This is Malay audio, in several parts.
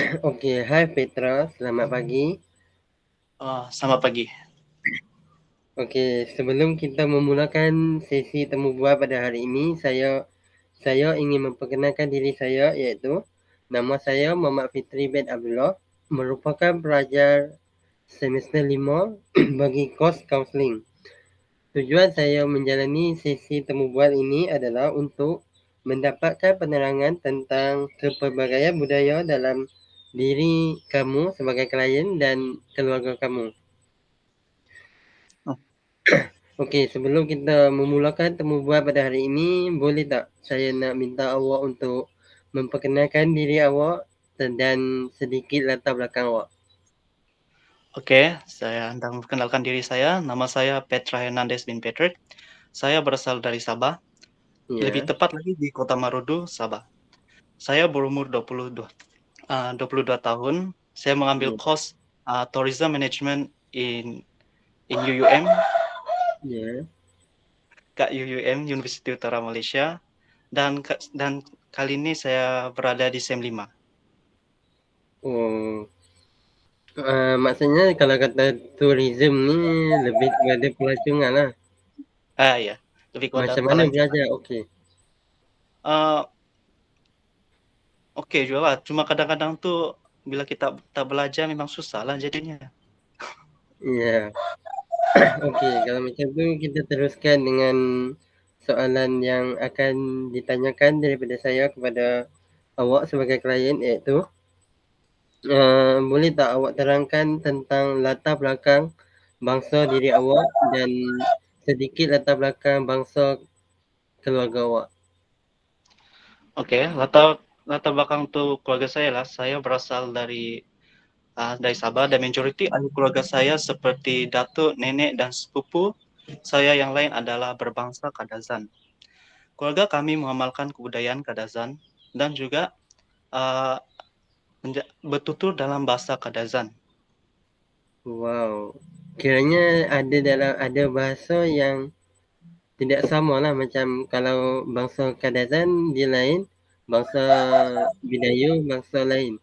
Oke, hai Petra, selamat pagi. Selamat pagi. Oke, sebelum kita memulakan sesi temu bual pada hari ini, saya ingin memperkenalkan diri saya, iaitu nama saya Muhammad Fitri bin Abdullah, merupakan pelajar semester 5 bagi kos kaunseling. Tujuan saya menjalani sesi temu bual ini adalah untuk mendapatkan penerangan tentang kepelbagaian budaya dalam diri kamu sebagai klien dan keluarga kamu. Oh, Okey, sebelum kita memulakan temu bual pada hari ini, boleh tak saya nak minta awak untuk memperkenalkan diri awak dan sedikit latar belakang awak? Oke, saya hendak memperkenalkan diri saya. Nama saya Petra Hernandez bin Patrick. Saya berasal dari Sabah, lebih Ya, tepat lagi di Kota Marudu, Sabah. Saya berumur 22 tahun. Saya mengambil ya, course Tourism Management in UUM, ya. UUM University Utara Malaysia, dan kali ini saya berada di SEM 5. Oh, maksudnya kalau kata tourism ni lebih kepada pelancongan lah. Ya, lebih kepada Macam mana pelancongan. belajar? Okey. Uh, Oke juga lah, cuma kadang-kadang tuh bila kita tak belajar memang susah lah jadinya. Ya. Okey, kalau macam tu kita teruskan dengan soalan yang akan ditanyakan daripada saya kepada awak sebagai klien, iaitu boleh tak awak terangkan tentang latar belakang bangsa diri awak dan sedikit latar belakang bangsa keluarga awak? Oke, latar belakang untuk keluarga saya lah, saya berasal dari Sabah dan majoriti ahli keluarga saya seperti datuk, nenek dan sepupu saya yang lain adalah berbangsa Kadazan. Keluarga kami mengamalkan kebudayaan Kadazan dan juga uh, bertutur dalam bahasa Kadazan. Wow. Kiranya ada bahasa yang tidak sama lah, macam kalau bangsa Kadazan dia lain, bangsa Bidayuh bangsa lain.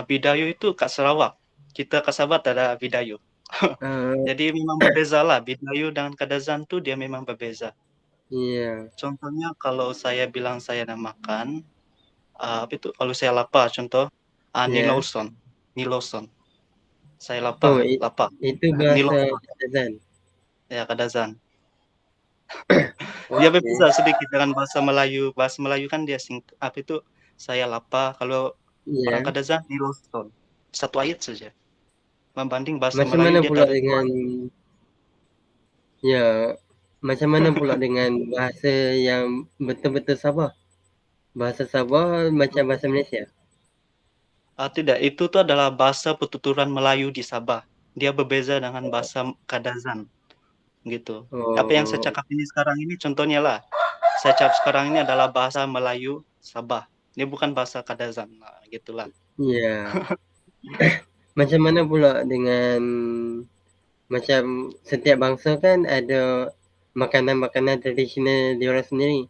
Bidayuh itu kat Sarawak, kita kat Sabah tak ada Bidayuh. Uh, Jadi memang berbeza lah, Bidayuh dengan Kadazan tu dia memang berbeza. iya, Contohnya kalau saya bilang saya nak makan, apa itu, kalau saya lapar contoh, ya. Nilauson, Nilauson, saya Oh, lapar, lapar, itu bahasa Nilauson, Kadazan. ya Kadazan. Dia Okey. berbeza sedikit dengan bahasa Melayu kan dia apa itu, saya lapar, kalau orang Iya. Kadazan, Nilauson. Satu ayat saja. Membanding bahasa Macam Melayu mana dia pula ada dua dengan ayat. ya, macam mana pula dengan bahasa yang betul-betul Sabah? Bahasa Sabah macam bahasa Malaysia? Tidak, itu tuh adalah bahasa pertuturan Melayu di Sabah. Dia berbeza dengan bahasa Kadazan. Gitu. Apa yang saya Oh, cakap ini sekarang ini contohnya lah. Saya cakap sekarang ini adalah bahasa Melayu Sabah. Ini bukan bahasa Kadazan. Nah, gitulah. iya. Macam mana pula dengan macam setiap bangsa kan ada makanan-makanan tradisional diorang sendiri.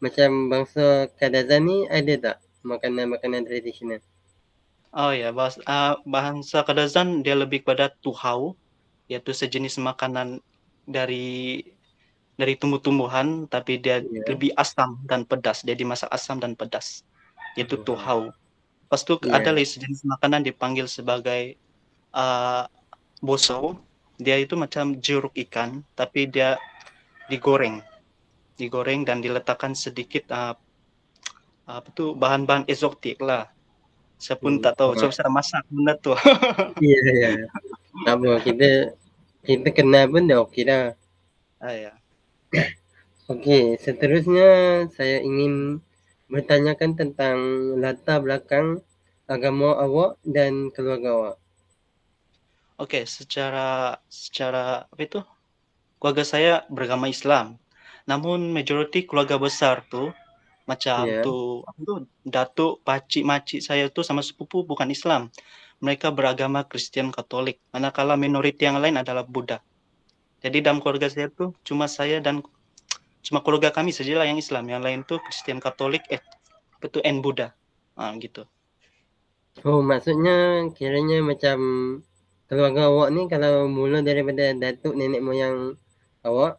Macam bangsa Kadazan ni ada tak makanan-makanan tradisional? Oh ya, bahasa Kadazan dia lebih kepada tuhau, yaitu sejenis makanan dari dari tumbuh-tumbuhan, tapi dia Iya. lebih asam dan pedas. Dia dimasak asam dan pedas, yaitu Oh, tuhau. Lepas itu ada iya. lagi sejenis makanan dipanggil sebagai uh, boso. Dia itu macam jeruk ikan, tapi dia digoreng, digoreng dan diletakkan sedikit apa tuh bahan-bahan eksotik lah. Saya pun Hmm. tak tahu. Oh, Coba saya masak benda tuh. iya, iya. Tak apa, kita kita kenal pun dah okey dah. Ya. Okey, seterusnya saya ingin bertanyakan tentang latar belakang agama awak dan keluarga awak. Oke, secara apa itu? Keluarga saya beragama Islam. Namun majoriti keluarga besar tuh macam Ya. tuh apa tuh datuk, pakcik, makcik saya tuh sama sepupu bukan Islam. Mereka beragama Kristen Katolik. Manakala minoriti yang lain adalah Buddha. Jadi dalam keluarga saya tuh cuma keluarga kami sajalah yang Islam. Yang lain tuh Kristen Katolik, apa tuh Buddha. Gitu. Oh, maksudnya kiranya macam keluarga awak ni kalau mula daripada datuk nenek moyang awak,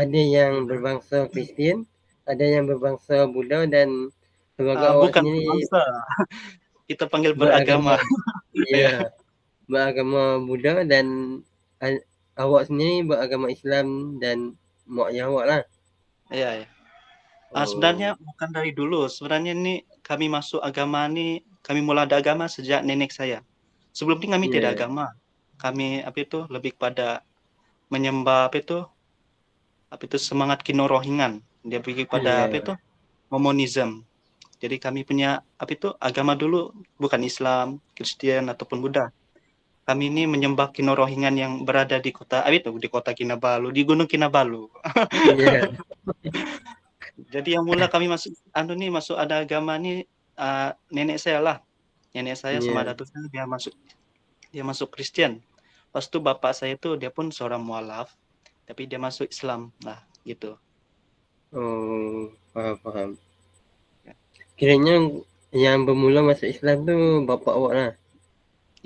ada yang berbangsa Kristian, ada yang berbangsa Buddha dan keluarga awak Bukan sendiri berbangsa, kita panggil beragama beragama. ya, Ya, beragama Buddha dan a- awak sendiri beragama Islam dan mak ayah awak lah. ya, ya. Sebenarnya Oh, bukan dari dulu. Sebenarnya ini kami masuk agama ini, kami mulai ada agama sejak nenek saya. Sebelum ini kami tidak iya, agama. Kami apa itu lebih pada menyembah apa itu semangat kinorohingan. Dia pergi pada apa iya, itu Mormonism. Jadi kami punya apa itu agama dulu bukan Islam, Kristen ataupun Buddha. Kami ini menyembah kinorohingan yang berada di kota apa itu di kota Kinabalu, di Gunung Kinabalu. iya, Jadi yang mula kami masuk masuk ada agama nih nenek saya lah. Nenek saya sama iya. datuk saya dia masuk Kristen. Pas itu bapak saya itu dia pun seorang mualaf, tapi dia masuk Islam lah gitu. Oh, paham, paham. Kiranya yang bermula masuk Islam tu bapa awak lah.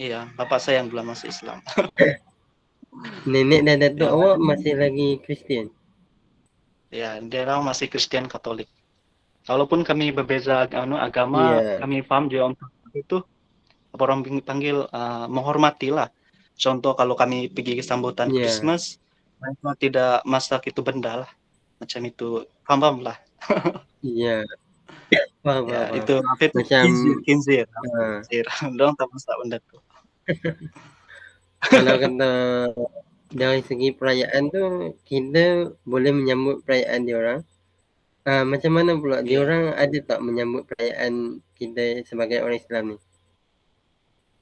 Iya, bapak saya yang dulu masuk Islam. Nenek dan datuk Ya, awak masih lagi Kristian. ya dia orang masih Kristen Katolik. Walaupun kami berbeza agama, Iya, kami paham juga untuk itu apa orang panggil menghormati lah. Contoh kalau kami pergi ke sambutan iya, Christmas, mereka tidak masak itu benda lah. Macam itu, paham lah. iya. Faham, Ya, faham, faham. itu apa itu? Macam Kinzir, kinzir. uh, Kinzir. Dorang tak masak benda tu. kalau kata dari segi perayaan tu kita boleh menyambut perayaan diorang. Macam mana pula Iya. diorang ada tak menyambut perayaan kita sebagai orang Islam ni?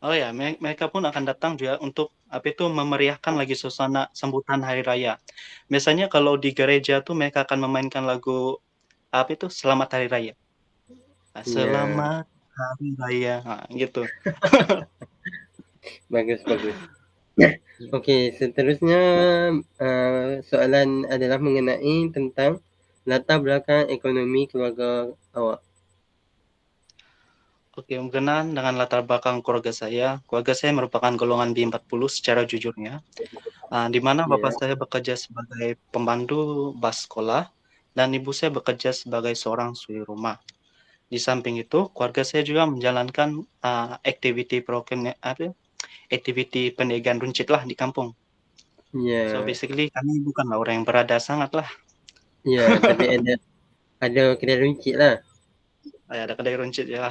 Oh ya, mereka pun akan datang juga untuk apa itu memeriahkan lagi suasana sambutan hari raya. Biasanya kalau di gereja tuh mereka akan memainkan lagu apa itu Selamat Hari Raya. Iya, Selamat Hari Raya. Gitu. bagus, bagus. Okey, seterusnya soalan adalah mengenai tentang latar belakang ekonomi keluarga awak. Oke, berkenaan dengan latar belakang keluarga saya merupakan golongan B40 secara jujurnya, di mana bapak Ya, saya bekerja sebagai pemandu bus sekolah dan ibu saya bekerja sebagai seorang suri rumah. Di samping itu, keluarga saya juga menjalankan activity program apa, activity pendidikan runcit lah di kampung. So ya, basically kami bukanlah orang yang berada sangat lah, ya, tapi ada kedai runcit lah. ada kedai runcit ya.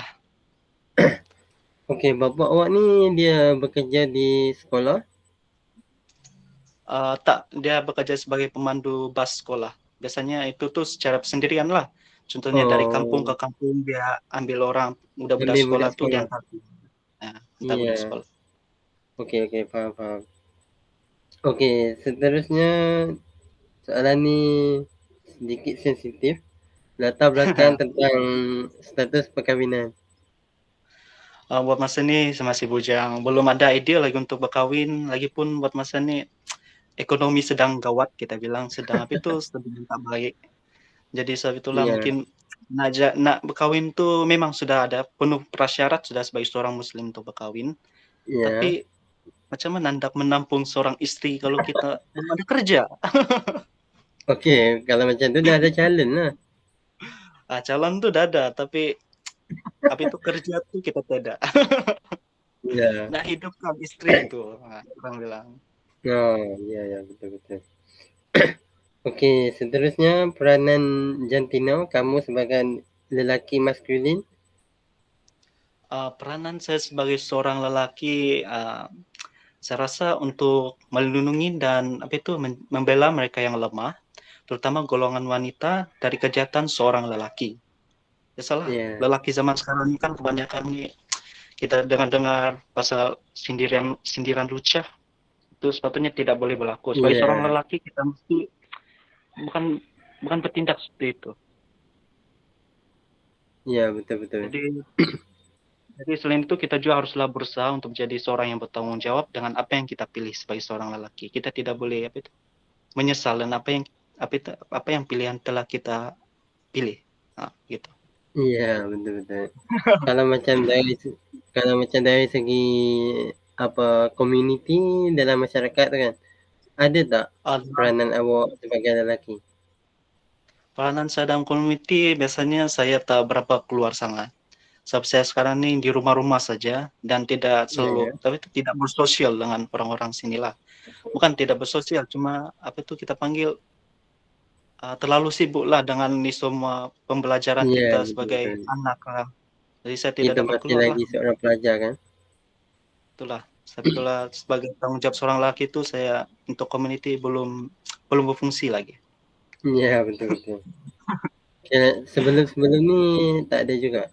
Okey, bapa awak ni dia bekerja di sekolah? Tak, dia bekerja sebagai pemandu bus sekolah. Biasanya itu tuh secara sendirian lah. Contohnya dari kampung ke Oh, kampung dia ambil orang budak-budak ambil sekolah budak tuh sekolah. diantar. Nah, antar budak Ya, sekolah. okey, okey, faham, faham. Okey, seterusnya soalan ni sedikit sensitif. Latar belakang tentang status perkahwinan. Buat masa ini saya masih bujang, belum ada ide lagi untuk berkahwin. Lagipun buat masa ini ekonomi sedang gawat, kita bilang sedang apa itu sedang tak baik. Jadi sebab itulah Iya, mungkin nak berkahwin tuh memang sudah ada penuh prasyarat sudah sebagai seorang muslim untuk berkahwin. iya. Tapi macam mana hendak menampung seorang istri kalau kita belum ada kerja? Okey, kalau macam tu dah ada challenge lah. Calon tuh dah ada, tapi itu kerja tuh kita tidak. Iya. Nak hidupkan istri itu, orang bilang. Oh, ya, ya, betul, betul. Okey, seterusnya peranan jantina kamu sebagai lelaki maskulin. Peranan saya sebagai seorang lelaki, saya rasa untuk melindungi dan apa itu membela mereka yang lemah, terutama golongan wanita dari kejahatan seorang lelaki. Biasalah, Ya, lelaki zaman sekarang ini kan kebanyakan nih kita dengar-dengar pasal sindiran sindiran lucah itu sepatutnya tidak boleh berlaku. Sebagai seorang iya, lelaki kita mesti bukan bukan bertindak seperti itu. iya, betul, betul. Jadi jadi selain itu kita juga haruslah berusaha untuk menjadi seorang yang bertanggung jawab dengan apa yang kita pilih sebagai seorang lelaki. Kita tidak boleh apa itu menyesal dan apa yang pilihan telah kita pilih. Gitu. Iya, betul betul. Kalau macam dari kalau macam dari segi apa komuniti dalam masyarakat tu kan, ada tak Dalam peranan awak sebagai lelaki? peranan saya dalam community biasanya saya tak berapa keluar sangat. Sebab saya sekarang ini di rumah-rumah saja dan tidak Iya selalu ya. tapi itu tidak bersosial dengan orang-orang sinilah. Bukan tidak bersosial, cuma apa itu kita panggil, terlalu sibuklah dengan ini semua pembelajaran Iya, kita betul sebagai betul. anak lah. Jadi saya tidak Kita dapat masih keluar lah. lagi seorang pelajar kan? Itulah, tapi itulah sebagai tanggung jawab seorang laki itu saya untuk community belum belum berfungsi lagi. Iya, betul betul. Kira sebelum-sebelum ni tak ada juga?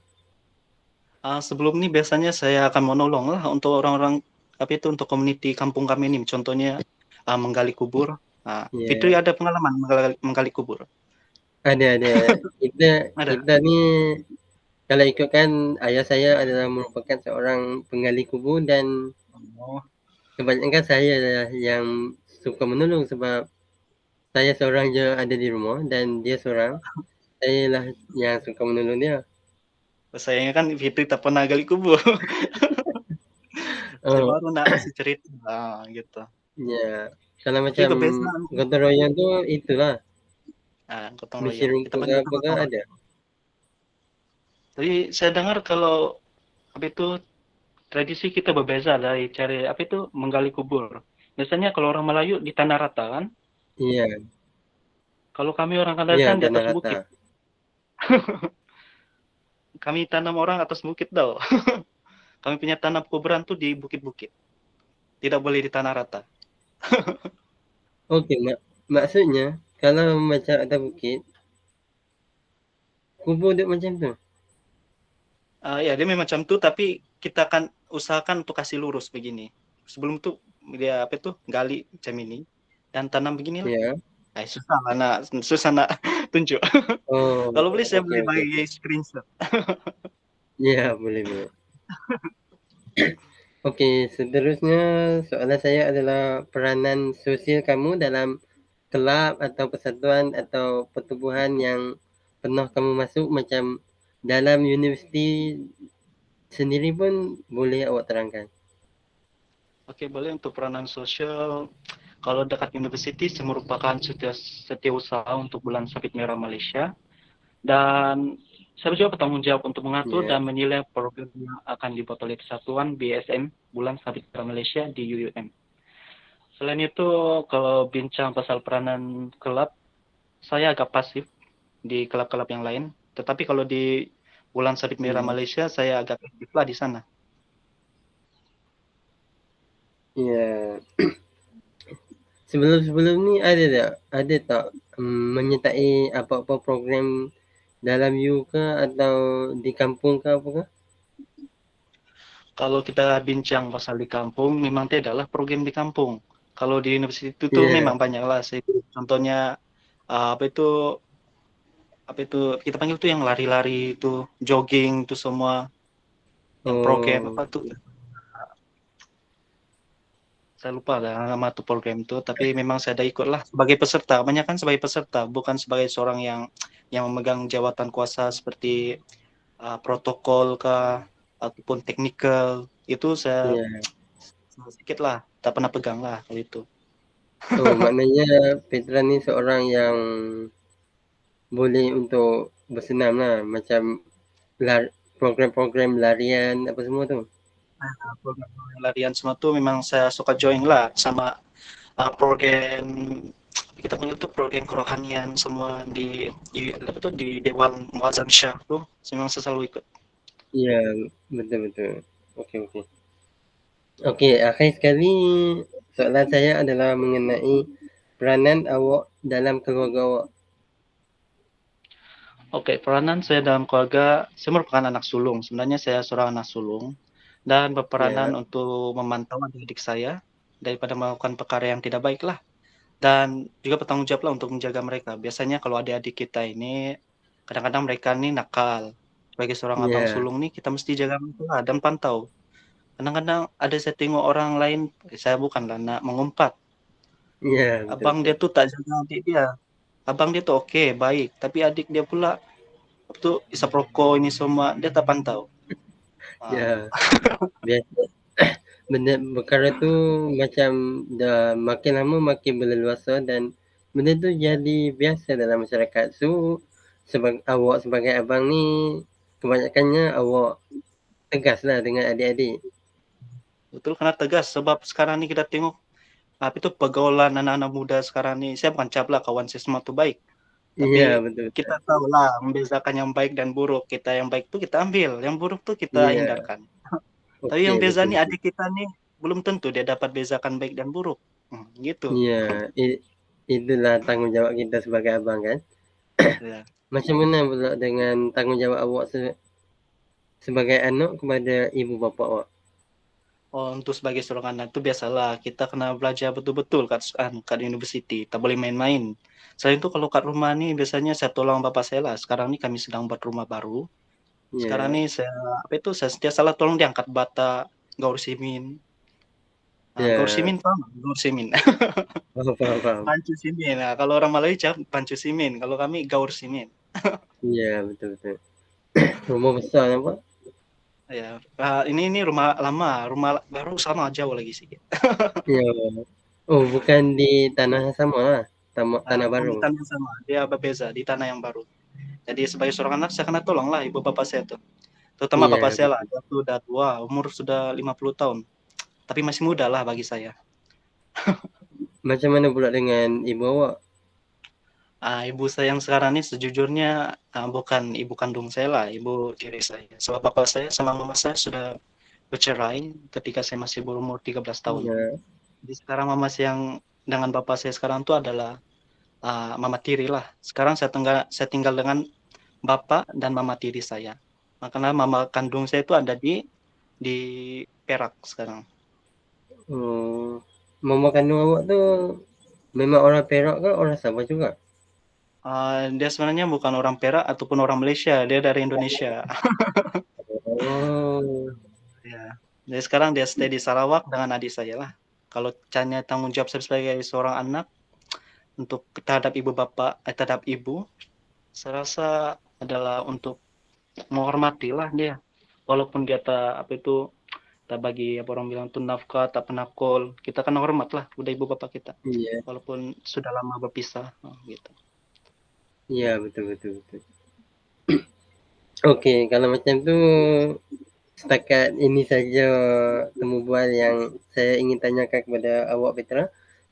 Sebelum ini biasanya saya akan menolong lah untuk orang-orang apa itu untuk community kampung kami ini, contohnya, menggali kubur. Fitri Iya. ada pengalaman menggali menggali kubur? Ada. Kita Ada? kita ni kalau ikutkan ayah saya adalah merupakan seorang penggali kubur dan Oh, kebanyakan saya lah yang suka menolong sebab saya seorang je ada di rumah dan dia seorang. Saya lah yang suka menolong dia. sayangnya kan Fitri tak pernah gali kubur. Saya Oh, baru nak kasih cerita, gitu. ya. Kalau Tapi macam kebiasaan, gotong royong tu itulah gotong besi royong, kita rumput ke panggil itu apa ke gotong ada. royong. Tapi saya dengar kalau apa itu tradisi kita berbeza dari cara apa itu menggali kubur. Biasanya kalau orang Melayu di tanah rata kan, Iya, kalau kami orang iya Kalimantan di tanah atas rata. bukit. Kami tanam orang atas bukit tau. Kami punya tanam kuburan tuh di bukit-bukit. Tidak boleh di tanah rata. Okey, maksudnya kalau macam atas bukit, kubur duk macam tu? Ya dia memang macam tuh tapi kita akan usahakan untuk kasih lurus begini. Sebelum tuh dia apa tuh gali macam ini dan tanam beginilah. Ya. Susah nak tunjuk. Oh, Kalau boleh saya okey boleh okey. bagi screenshot. Ya, boleh. Okey, seterusnya soalan saya adalah peranan sosial kamu dalam kelab atau persatuan atau pertubuhan yang pernah kamu masuk macam dalam universiti sendiri pun boleh awak terangkan? Oke, boleh untuk peranan sosial. Kalau dekat university, saya merupakan setiausaha untuk Bulan Sabit Merah Malaysia. Dan saya juga bertanggung jawab untuk mengatur Ya. dan menilai program yang akan dibuat oleh Persatuan BSM Bulan Sabit Merah Malaysia di UUM. Selain itu, kalau bincang pasal peranan kelab, saya agak pasif di kelab-kelab yang lain. Tetapi kalau di Bulan Sabit Merah Ya. Malaysia, saya agak aktif lah di sana. Ya. Sebelum-sebelum ni ada tak menyertai apa-apa program dalam U ke atau di kampung ke apa ke? Kalau kita bincang pasal di kampung, memang tidak lah program di kampung. Kalau di universiti itu tuh Ya. memang banyak lah. Contohnya apa itu kita panggil tuh yang lari-lari itu, jogging itu semua, yang program Oh, apa tuh? Saya lupa lah nama tuh program itu. Tapi memang saya ada ikut lah sebagai peserta. Banyak kan sebagai peserta, bukan sebagai seorang yang memegang jabatan kuasa seperti protokol kah ataupun teknikal. Itu saya ya. sedikit lah, tak pernah pegang lah kalau itu. Oh, maknanya Petra ni seorang yang boleh untuk bersenam lah macam program-program larian apa semua tu. Program larian semua tuh memang saya suka join lah sama program kita panggil tuh program kerohanian semua apa tuh di Dewan Muazzam Syah tuh memang saya selalu ikut. Ya, betul. Okey. Okey, akhir sekali soalan saya adalah mengenai peranan awak dalam keluarga awak. Oke, peranan saya dalam keluarga, saya merupakan anak sulung. Sebenarnya saya seorang anak sulung dan berperanan Ya. untuk memantau adik-adik saya daripada melakukan perkara yang tidak baik lah. Dan juga bertanggung jawab lah untuk menjaga mereka. Biasanya kalau adik-adik kita ini kadang-kadang mereka nih nakal. Sebagai seorang abang Ya. sulung nih kita mesti jaga mereka lah dan pantau. Kadang-kadang ada saya tengok orang lain, saya bukanlah nak mengumpat. Ya, Abang dia betul. tuh tak jaga adik dia. Abang dia tuh oke, baik, tapi adik dia pula Itu isap rokok ini semua dia tak pantau. Ya, biasa. Benda perkara tu macam dah makin lama makin berleluasa dan benda tu jadi biasa dalam masyarakat. So, awak sebagai abang ni kebanyakannya awak tegaslah dengan adik-adik. Betul, karena tegas sebab sekarang ni kita tengok apa itu pergaulan anak-anak muda sekarang ni. Saya bukan cap lah kawan saya semua tu baik. Iya, Tapi betul kita betul. tahulah membezakan yang baik dan buruk. Kita yang baik tu kita ambil, yang buruk tu kita Iya, hindarkan. Tapi okey, yang beza betul nih betul. adik kita nih belum tentu dia dapat bezakan baik dan buruk. Gitu. Iya, itulah tanggungjawab kita sebagai abang kan. Ya. Macam mana pula dengan tanggungjawab awak sebagai anak kepada ibu bapa awak? Oh, untuk sebagai seorang anak itu biasalah kita kena belajar betul-betul kat university, tak boleh main-main. Selain itu kalau kat rumah nih biasanya saya tolong bapak saya lah. Sekarang nih kami sedang buat rumah baru. Sekarang Ya, nih saya apa itu saya sentiasalah tolong dia angkat bata, gaur simin. Gaur ya, simin paham? Gaur simin. paham paham paham. Pancu simin. Nah, kalau orang Malaysia pancu simin, kalau kami gaur simin. Iya, betul betul. Rumah besar nampak? Ya, ini rumah lama, rumah baru sama jauh lagi sedikit. Ya. Oh, bukan di tanah yang sama lah. Tanah Bukan baru. di tanah yang sama, dia berbeza di tanah yang baru. Jadi sebagai seorang anak saya kena tolong lah ibu bapak saya tuh. Terutama bapak Iya, saya lah, betul. dia tuh udah tua, umur sudah 50 tahun. Tapi masih muda lah bagi saya. Macam mana pula dengan ibu awak? Ibu saya yang sekarang ini sejujurnya bukan ibu kandung saya lah, ibu tiri saya. Sebab bapak saya sama mama saya sudah bercerai ketika saya masih berumur 13 tahun. Ya. Jadi sekarang mama saya yang dengan bapak saya sekarang itu adalah mama tiri lah. Sekarang saya tinggal dengan bapak dan mama tiri saya. Makanya mama kandung saya itu ada di Perak sekarang. Oh, mama kandung awak tu memang orang Perak ke orang Sabah juga? Dia sebenarnya bukan orang Perak ataupun orang Malaysia, dia dari Indonesia. Oh, Ya. Jadi sekarang dia stay di Sarawak dengan adik saya lah. Kalau tanya tanggung jawab saya sebagai seorang anak untuk terhadap ibu bapak, terhadap ibu, saya rasa adalah untuk menghormati lah dia. Walaupun dia tak apa itu tak bagi apa orang bilang tuh nafkah, tak penakol, kita kan hormat lah udah ibu bapak kita. iya. Walaupun sudah lama berpisah, gitu. Iya, betul betul betul. Okey, kalau macam tu setakat ini saja temu bual yang saya ingin tanyakan kepada awak Petra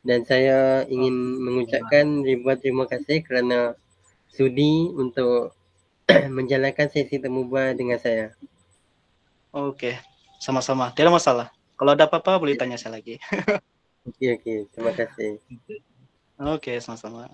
dan saya Oh, ingin mengucapkan ribuan terima kasih kerana sudi untuk menjalankan sesi temu bual dengan saya. oke, sama-sama. Tidak masalah. Kalau ada apa-apa boleh tanya saya lagi. Okey okey, terima kasih. Oke, sama-sama.